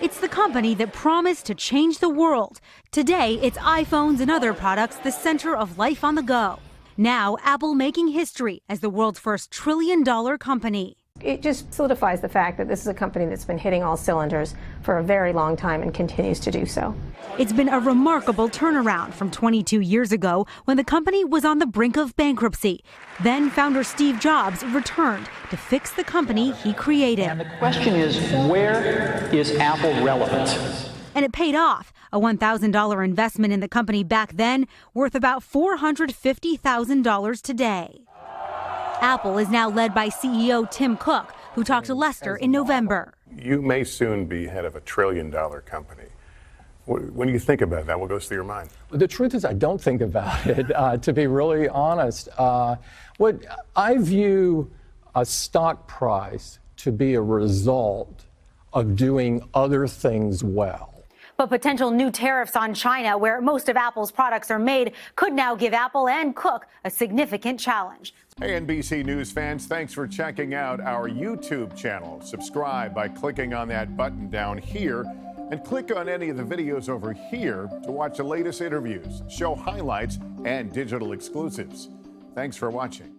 It's the company that promised to change the world. Today, it's iPhones and other products the center of life on the go. Now, Apple making history as the world's first trillion-dollar company. It just solidifies the fact that this is a company that's been hitting all cylinders for a very long time and continues to do so. It's been a remarkable turnaround from 22 years ago when the company was on the brink of bankruptcy. Then founder Steve Jobs returned to fix the company he created. And the question is, where is Apple relevant? And it paid off. A $1,000 investment in the company back then worth about $450,000 today. Apple is now led by CEO Tim Cook, who talked to Lester in November. You may soon be head of a trillion-dollar company. When you think about that, what goes through your mind? The truth is I don't think about it, to be really honest. What I view a stock price to be a result of doing other things well. But potential new tariffs on China, where most of Apple's products are made, could now give Apple and Cook a significant challenge. Hey, NBC News fans, thanks for checking out our YouTube channel. Subscribe by clicking on that button down here and click on any of the videos over here to watch the latest interviews, show highlights, and digital exclusives. Thanks for watching.